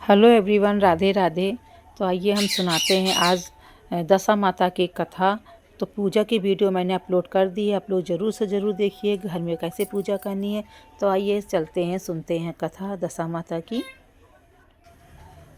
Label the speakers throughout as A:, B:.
A: Hello everyone, Radhe Radhe. तो आइए हम सुनाते हैं आज दशा माता की कथा। तो पूजा की वीडियो मैंने अपलोड कर दी है, आप लोग ज़रूर से ज़रूर देखिए घर में कैसे पूजा करनी है। तो आइए चलते हैं, सुनते हैं कथा दशा माता की।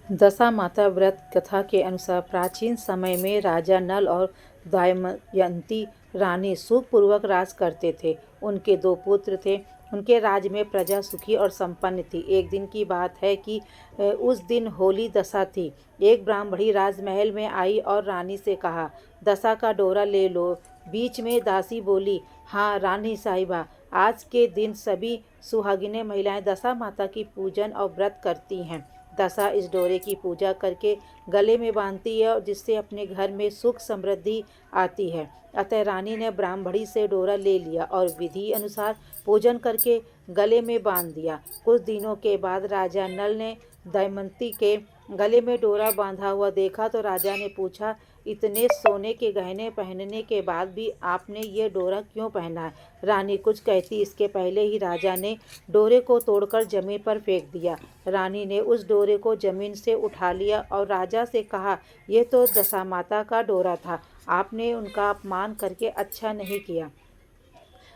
A: दशा माता व्रत कथा के अनुसार प्राचीन समय में राजा नल और दमयंती रानी सुखपूर्वक राज करते थे। उनके 2 पुत्र थे। उनके राज्य में प्रजा सुखी और संपन्न थी। एक दिन की बात है कि उस दिन होली दशा थी। एक ब्राह्मणी राजमहल में आई और रानी से कहा, दशा का डोरा ले लो। बीच में दासी बोली, हाँ रानी साहिबा, आज के दिन सभी सुहागिनें महिलाएं दशा माता की पूजन और व्रत करती हैं। दशा इस डोरे की पूजा करके गले में बांधती है और जिससे अपने घर में सुख समृद्धि आती है। अतः रानी ने ब्राह्मणी से डोरा ले लिया और विधि अनुसार पूजन करके गले में बांध दिया। कुछ दिनों के बाद राजा नल ने दमयंती के गले में डोरा बांधा हुआ देखा तो राजा ने पूछा, इतने सोने के गहने पहनने के बाद भी आपने ये डोरा क्यों पहना है? रानी कुछ कहती इसके पहले ही राजा ने डोरे को तोड़कर जमीन पर फेंक दिया। रानी ने उस डोरे को जमीन से उठा लिया और राजा से कहा, यह तो दशा माता का डोरा था, आपने उनका अपमान करके अच्छा नहीं किया।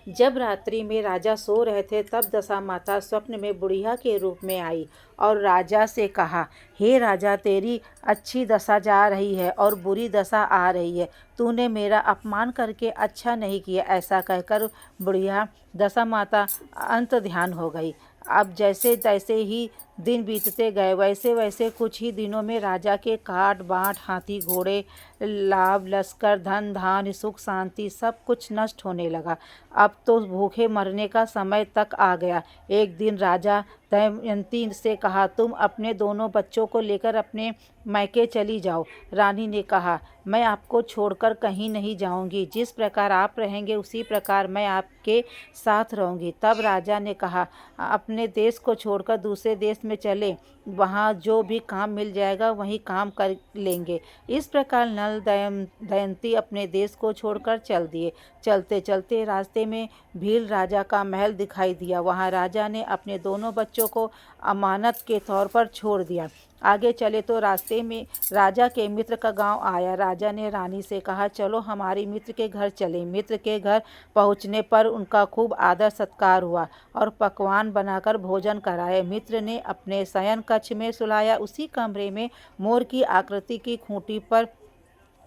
A: जब रात्रि में राजा सो रहे थे तब दशा माता स्वप्न में बुढ़िया के रूप में आई और राजा से कहा, हे राजा, तेरी अच्छी दशा जा रही है और बुरी दशा आ रही है। तूने मेरा अपमान करके अच्छा नहीं किया। ऐसा कहकर बुढ़िया दशा माता अंत ध्यान हो गई। अब जैसे तैसे ही दिन बीतते गए, वैसे वैसे कुछ ही दिनों में राजा के काट बाँट, हाथी घोड़े, लाभ लश्कर, धन धान्य, सुख शांति सब कुछ नष्ट होने लगा। अब तो भूखे मरने का समय तक आ गया। एक दिन राजा दमयंती से कहा, तुम अपने दोनों बच्चों को लेकर अपने मैके चली जाओ। रानी ने कहा, मैं आपको छोड़कर कहीं नहीं जाऊंगी। जिस प्रकार आप रहेंगे उसी प्रकार मैं आपके साथ रहूंगी। तब राजा ने कहा, अपने देश को छोड़कर दूसरे देश में चले, वहाँ जो भी काम मिल जाएगा वहीं काम कर लेंगे। इस प्रकार नल दमयंती अपने देश को छोड़कर चल दिए। चलते चलते रास्ते में भील राजा का महल दिखाई दिया। वहाँ राजा ने अपने दोनों बच्चों को अमानत के तौर पर छोड़ दिया। आगे चले तो रास्ते में राजा के मित्र का गांव आया। राजा ने रानी से कहा, चलो हमारी मित्र के घर चले। मित्र के घर पहुंचने पर उनका खूब आदर सत्कार हुआ और पकवान बनाकर भोजन कराए। मित्र ने अपने शयन कक्ष में सुलाया। उसी कमरे में मोर की आकृति की खूंटी पर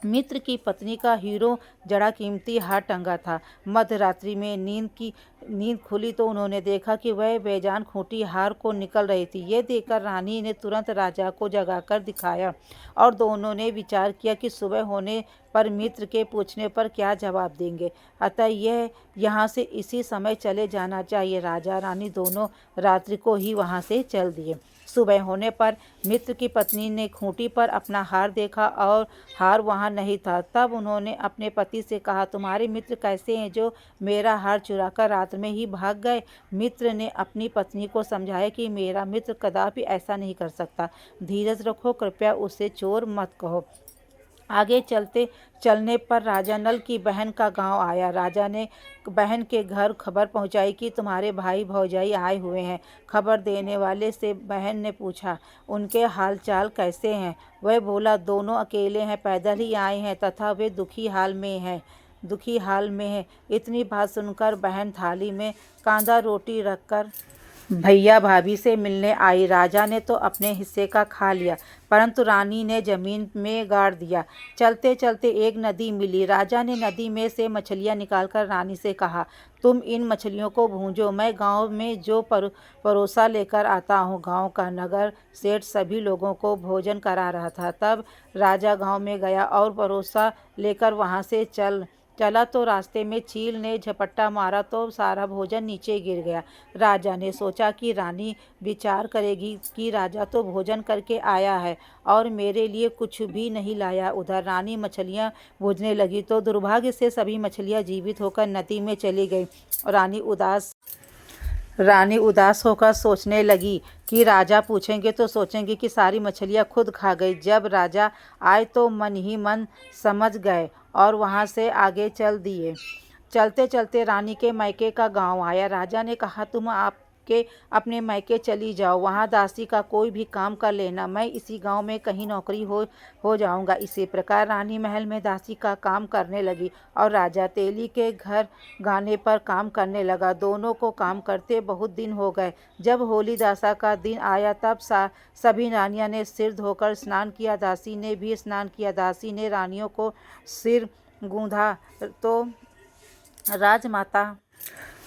A: मित्र की पत्नी का हीरो जड़ा कीमती हार टंगा था। मध्य रात्रि में नींद खुली तो उन्होंने देखा कि वह बेजान खूंटी हार को निकल रही थी। यह देखकर रानी ने तुरंत राजा को जगाकर दिखाया और दोनों ने विचार किया कि सुबह होने पर मित्र के पूछने पर क्या जवाब देंगे। अतः यह यहाँ से इसी समय चले जाना चाहिए। राजा रानी दोनों रात्रि को ही वहाँ से चल दिए। सुबह होने पर मित्र की पत्नी ने खूंटी पर अपना हार देखा और हार वहाँ नहीं था। तब उन्होंने अपने पति से कहा, तुम्हारे मित्र कैसे हैं जो मेरा हार चुराकर रात में ही भाग गए? मित्र ने अपनी पत्नी को समझाया कि मेरा मित्र कदापि ऐसा नहीं कर सकता। धीरज रखो, कृपया उसे चोर मत कहो। आगे चलने पर राजा नल की बहन का गांव आया। राजा ने बहन के घर खबर पहुंचाई कि तुम्हारे भाई भौजाई आए हुए हैं। खबर देने वाले से बहन ने पूछा, उनके हालचाल कैसे हैं? वह बोला, दोनों अकेले हैं, पैदल ही आए हैं तथा वे दुखी हाल में हैं। इतनी बात सुनकर बहन थाली में कांदा रोटी रखकर भैया भाभी से मिलने आई। राजा ने तो अपने हिस्से का खा लिया, परंतु रानी ने जमीन में गाड़ दिया। चलते चलते एक नदी मिली। राजा ने नदी में से मछलियां निकालकर रानी से कहा, तुम इन मछलियों को भूंजो, मैं गांव में जो परोसा लेकर आता हूँ। गांव का नगर सेठ सभी लोगों को भोजन करा रहा था। तब राजा गांव में गया और परोसा लेकर वहां से चला तो रास्ते में चील ने झपट्टा मारा तो सारा भोजन नीचे गिर गया। राजा ने सोचा कि रानी विचार करेगी कि राजा तो भोजन करके आया है और मेरे लिए कुछ भी नहीं लाया। उधर रानी मछलियां भूनने लगी तो दुर्भाग्य से सभी मछलियां जीवित होकर नदी में चली गई। रानी उदास होकर सोचने लगी कि राजा पूछेंगे तो सोचेंगे कि सारी मछलियां खुद खा गई। जब राजा आए तो मन ही मन समझ गए और वहां से आगे चल दिए। चलते चलते रानी के मैके का गांव आया। राजा ने कहा, के अपने मायके चली जाओ, वहाँ दासी का कोई भी काम कर लेना, मैं इसी गांव में कहीं नौकरी हो जाऊंगा। इसी प्रकार रानी महल में दासी का काम करने लगी और राजा तेली के घर गाने पर काम करने लगा। दोनों को काम करते बहुत दिन हो गए। जब होली दासा का दिन आया तब सभी रानियां ने सिर धोकर स्नान किया। दासी ने भी स्नान किया। दासी ने रानियों को सिर गूंधा तो राजमाता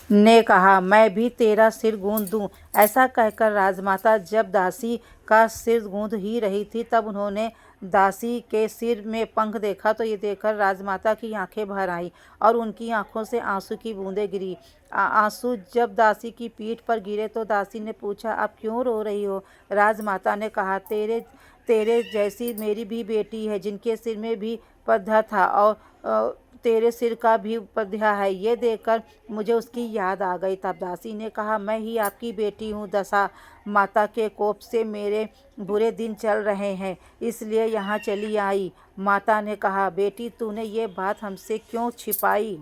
A: ने कहा, मैं भी तेरा सिर गूंद दूं। ऐसा कहकर राजमाता जब दासी का सिर गूंद ही रही थी तब उन्होंने दासी के सिर में पंख देखा तो ये देखकर राजमाता की आंखें भर आईं और उनकी आंखों से आंसू की बूंदें गिरी। आंसू जब दासी की पीठ पर गिरे तो दासी ने पूछा, आप क्यों रो रही हो? राजमाता ने कहा, तेरे जैसी मेरी भी बेटी है जिनके सिर में भी पद्धा था और तेरे सिर का भी पद्धा है। ये देखकर मुझे उसकी याद आ गई। तब दासी ने कहा, मैं ही आपकी बेटी हूँ। दशा माता के कोप से मेरे बुरे दिन चल रहे हैं, इसलिए यहाँ चली आई। माता ने कहा, बेटी तूने ये बात हमसे क्यों छिपाई?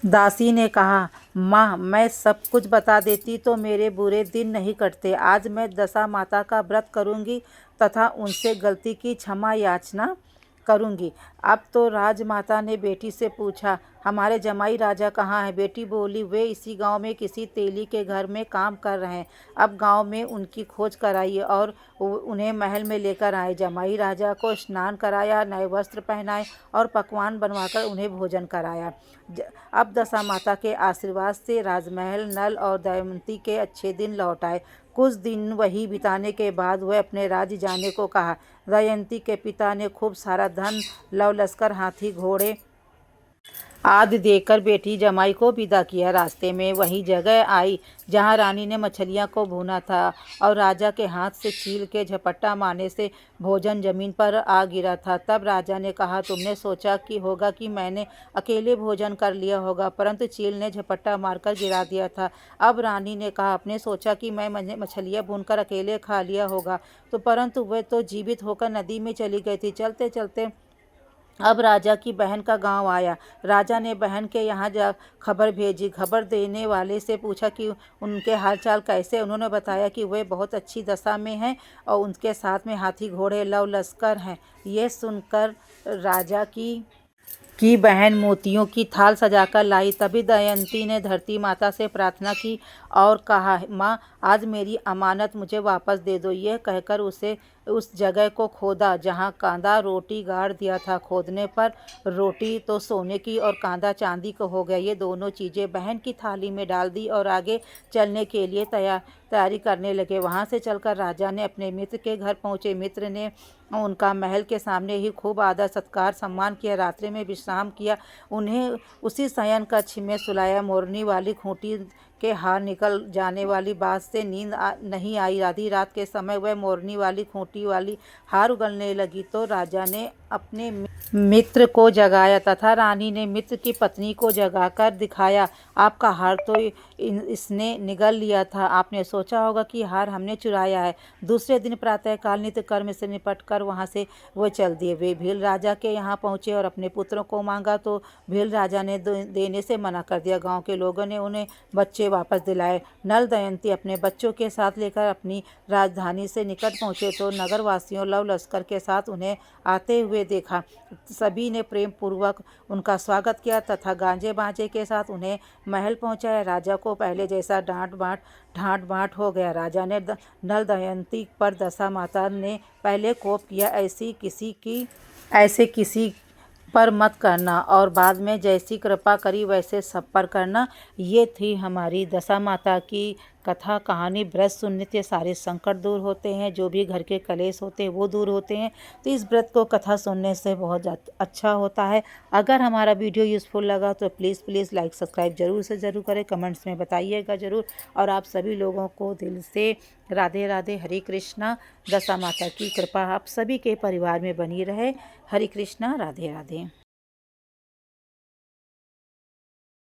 A: दासी ने कहा, माँ मैं सब कुछ बता देती तो मेरे बुरे दिन नहीं कटते। आज मैं दशा माता का व्रत करूँगी तथा उनसे गलती की क्षमा याचना करूँगी। अब तो राजमाता ने बेटी से पूछा, हमारे जमाई राजा कहाँ हैं? बेटी बोली, वे इसी गांव में किसी तेली के घर में काम कर रहे हैं। अब गांव में उनकी खोज कराइए और उन्हें महल में लेकर आए। जमाई राजा को स्नान कराया, नए वस्त्र पहनाए और पकवान बनवाकर उन्हें भोजन कराया। अब दशा माता के आशीर्वाद से राजमहल नल और दमयंती के अच्छे दिन लौट आए। कुछ दिन वही बिताने के बाद वह अपने राज्य जाने को कहा। दमयंती के पिता ने खूब सारा धन, लव लश्कर, हाथी घोड़े आदि देकर बेटी जमाई को विदा किया। रास्ते में वही जगह आई जहाँ रानी ने मछलियाँ को भूना था और राजा के हाथ से छील के झपट्टा मारने से भोजन जमीन पर आ गिरा था। तब राजा ने कहा, तुमने सोचा कि होगा कि मैंने अकेले भोजन कर लिया होगा, परंतु चील ने झपट्टा मारकर गिरा दिया था। अब रानी ने कहा, आपने सोचा कि मैं मछलियाँ भूनकर अकेले खा लिया होगा, तो परंतु वह तो जीवित होकर नदी में चली गई थी। चलते चलते अब राजा की बहन का गांव आया। राजा ने बहन के यहाँ जा खबर भेजी। खबर देने वाले से पूछा कि उनके हालचाल कैसे। उन्होंने बताया कि वे बहुत अच्छी दशा में हैं और उनके साथ में हाथी घोड़े लव लश्कर हैं। ये सुनकर राजा की बहन मोतियों की थाल सजाकर लाई। तभी दमयंती ने धरती माता से प्रार्थना की और कहा, माँ आज मेरी अमानत मुझे वापस दे दो। यह कहकर उसे उस जगह को खोदा जहाँ कांदा रोटी गाड़ दिया था। खोदने पर रोटी तो सोने की और कांदा चांदी का हो गया। ये दोनों चीज़ें बहन की थाली में डाल दी और आगे चलने के लिए तैयारी करने लगे। वहाँ से चलकर राजा ने अपने मित्र के घर पहुँचे। मित्र ने उनका महल के सामने ही खूब आदर सत्कार सम्मान किया। रात्रि में विश्राम किया। उन्हें उसी शयन कक्ष में सुलाया। मोरनी वाली खूंटी के हार निकल जाने वाली बात से नींद नहीं आई। आधी रात के समय वह मोरनी वाली खूंटी वाली हार उगलने लगी तो राजा ने अपने मित्र को जगाया तथा रानी ने मित्र की पत्नी को जगाकर दिखाया, आपका हार तो इसने निगल लिया था। आपने सोचा होगा कि हार हमने चुराया है। दूसरे दिन प्रातःकाल नित्य कर्म से निपट कर वहाँ से वो चल दिए। वे भील राजा के यहाँ पहुँचे और अपने पुत्रों को मांगा तो भील राजा ने देने से मना कर दिया। गाँव के लोगों ने उन्हें बच्चे वापस दिलाए। नल दमयंती अपने बच्चों के साथ लेकर अपनी राजधानी से निकट पहुँचे तो नगरवासियों लव लश्कर के साथ उन्हें आते हुए देखा। सभी ने प्रेम पूर्वक उनका स्वागत किया तथा गांजे बाजे के साथ उन्हें महल पहुंचाया। राजा को पहले जैसा डांट बांट हो गया। राजा ने नल दमयंती पर दशा माता ने पहले कोप किया, ऐसे किसी पर मत करना और बाद में जैसी कृपा करी वैसे सब पर करना। ये थी हमारी दशा माता की कथा कहानी। व्रत सुनने से सारे संकट दूर होते हैं, जो भी घर के कलेश होते हैं वो दूर होते हैं। तो इस व्रत को कथा सुनने से बहुत अच्छा होता है। अगर हमारा वीडियो यूज़फुल लगा तो प्लीज़ लाइक सब्सक्राइब ज़रूर से ज़रूर करें। कमेंट्स में बताइएगा ज़रूर। और आप सभी लोगों को दिल से राधे राधे, हरे कृष्णा। दशा माता की कृपा आप सभी के परिवार में बनी रहे। हरे कृष्णा, राधे राधे।